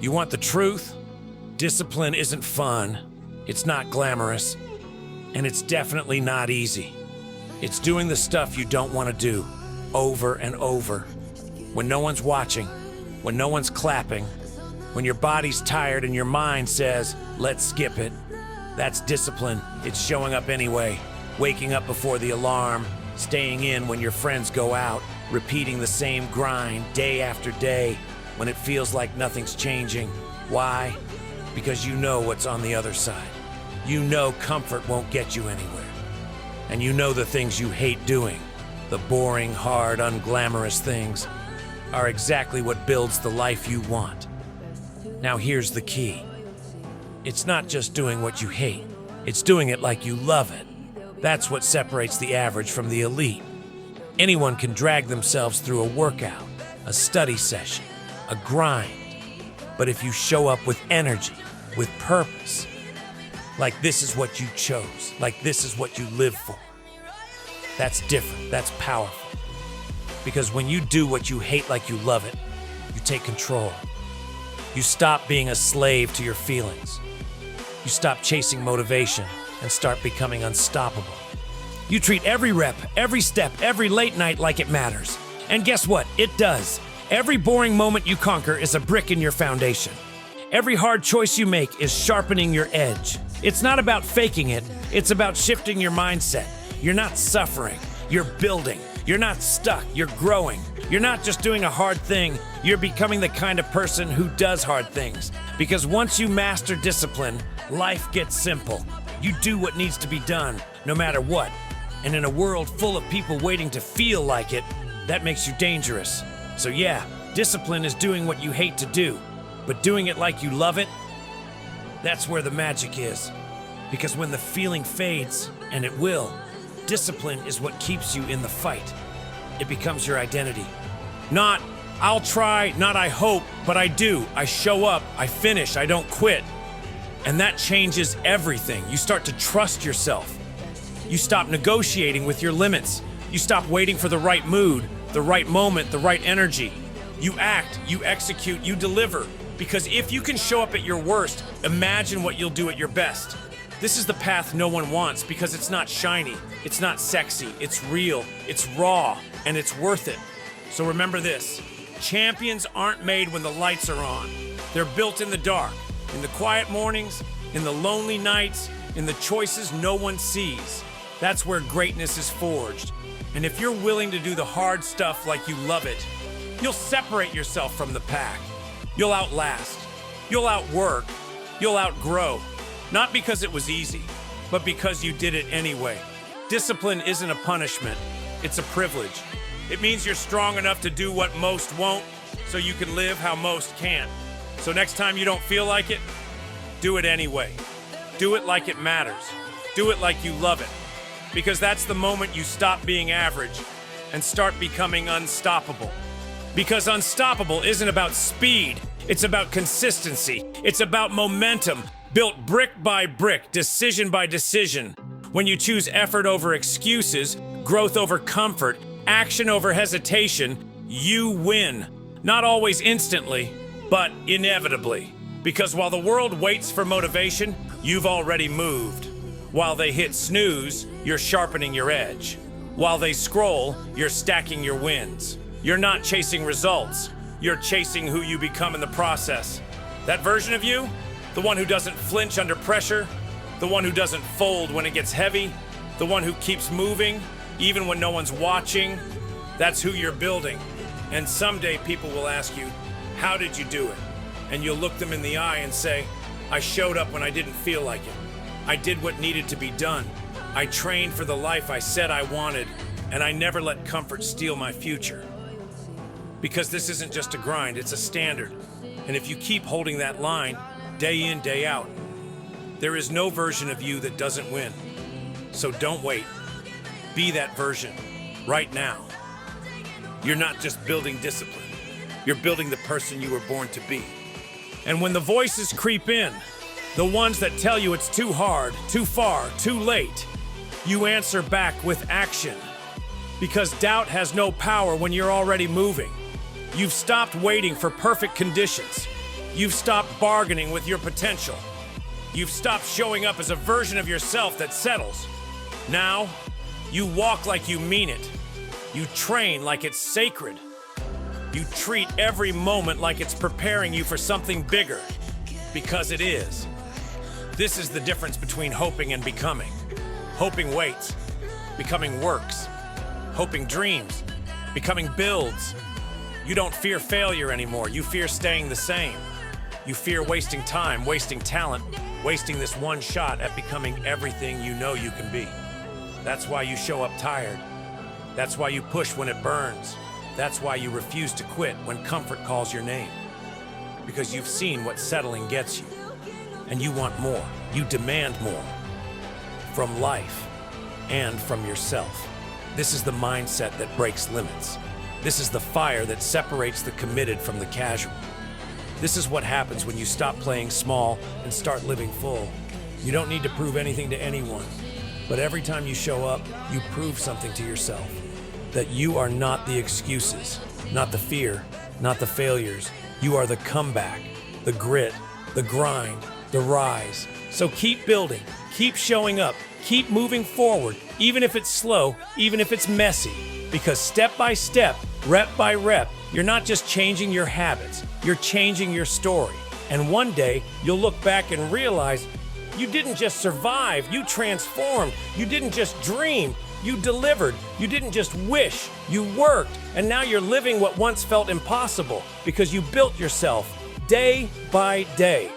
You want the truth? Discipline isn't fun, it's not glamorous, and it's definitely not easy. It's doing the stuff you don't want to do, over and over. When no one's watching, when no one's clapping, when your body's tired and your mind says, let's skip it. That's discipline. It's showing up anyway, waking up before the alarm, staying in when your friends go out, repeating the same grind day after day when it feels like nothing's changing. Why? Because you know what's on the other side. You know comfort won't get you anywhere. And you know the things you hate doing, the boring, hard, unglamorous things, are exactly what builds the life you want. Now here's the key. It's not just doing what you hate, it's doing it like you love it. That's what separates the average from the elite. Anyone can drag themselves through a workout, a study session, a grind. But if you show up with energy, with purpose, like this is what you chose, like this is what you live for, that's different, that's powerful. Because when you do what you hate like you love it, you take control. You stop being a slave to your feelings. You stop chasing motivation and start becoming unstoppable. You treat every rep, every step, every late night like it matters. And guess what? It does. Every boring moment you conquer is a brick in your foundation. Every hard choice you make is sharpening your edge. It's not about faking it, it's about shifting your mindset. You're not suffering, you're building. You're not stuck, you're growing. You're not just doing a hard thing, you're becoming the kind of person who does hard things. Because once you master discipline, life gets simple. You do what needs to be done, no matter what. And in a world full of people waiting to feel like it, that makes you dangerous. So yeah, discipline is doing what you hate to do, but doing it like you love it, that's where the magic is. Because when the feeling fades, and it will, discipline is what keeps you in the fight. It becomes your identity. Not, I'll try, not I hope, but I do. I show up, I finish, I don't quit. And that changes everything. You start to trust yourself. You stop negotiating with your limits. You stop waiting for the right mood, the right moment, the right energy. You act, you execute, you deliver. Because if you can show up at your worst, imagine what you'll do at your best. This is the path no one wants because it's not shiny, it's not sexy, it's real, it's raw, and it's worth it. So remember this, champions aren't made when the lights are on. They're built in the dark, in the quiet mornings, in the lonely nights, in the choices no one sees. That's where greatness is forged. And if you're willing to do the hard stuff like you love it, you'll separate yourself from the pack. You'll outlast, you'll outwork, you'll outgrow. Not because it was easy, but because you did it anyway. Discipline isn't a punishment, it's a privilege. It means you're strong enough to do what most won't, so you can live how most can't. So next time you don't feel like it, do it anyway. Do it like it matters. Do it like you love it. Because that's the moment you stop being average and start becoming unstoppable. Because unstoppable isn't about speed, it's about consistency. It's about momentum. Built brick by brick, decision by decision. When you choose effort over excuses, growth over comfort, action over hesitation, you win. Not always instantly, but inevitably. Because while the world waits for motivation, you've already moved. While they hit snooze, you're sharpening your edge. While they scroll, you're stacking your wins. You're not chasing results, you're chasing who you become in the process. That version of you? The one who doesn't flinch under pressure, the one who doesn't fold when it gets heavy, the one who keeps moving, even when no one's watching. That's who you're building. And someday people will ask you, how did you do it? And you'll look them in the eye and say, I showed up when I didn't feel like it. I did what needed to be done. I trained for the life I said I wanted, and I never let comfort steal my future. Because this isn't just a grind, it's a standard. And if you keep holding that line, day in, day out, there is no version of you that doesn't win. So don't wait. Be that version right now. You're not just building discipline. You're building the person you were born to be. And when the voices creep in, the ones that tell you it's too hard, too far, too late, you answer back with action. Because doubt has no power when you're already moving. You've stopped waiting for perfect conditions. You've stopped bargaining with your potential. You've stopped showing up as a version of yourself that settles. Now, you walk like you mean it. You train like it's sacred. You treat every moment like it's preparing you for something bigger. Because it is. This is the difference between hoping and becoming. Hoping waits. Becoming works. Hoping dreams. Becoming builds. You don't fear failure anymore. You fear staying the same. You fear wasting time, wasting talent, wasting this one shot at becoming everything you know you can be. That's why you show up tired. That's why you push when it burns. That's why you refuse to quit when comfort calls your name. Because you've seen what settling gets you. And you want more. You demand more. From life and from yourself. This is the mindset that breaks limits. This is the fire that separates the committed from the casual. This is what happens when you stop playing small and start living full. You don't need to prove anything to anyone. But every time you show up, you prove something to yourself. That you are not the excuses, not the fear, not the failures. You are the comeback, the grit, the grind, the rise. So keep building, keep showing up, keep moving forward, even if it's slow, even if it's messy. Because step by step, rep by rep, you're not just changing your habits, you're changing your story. And one day, you'll look back and realize you didn't just survive, you transformed. You didn't just dream, you delivered. You didn't just wish, you worked. And now you're living what once felt impossible because you built yourself day by day.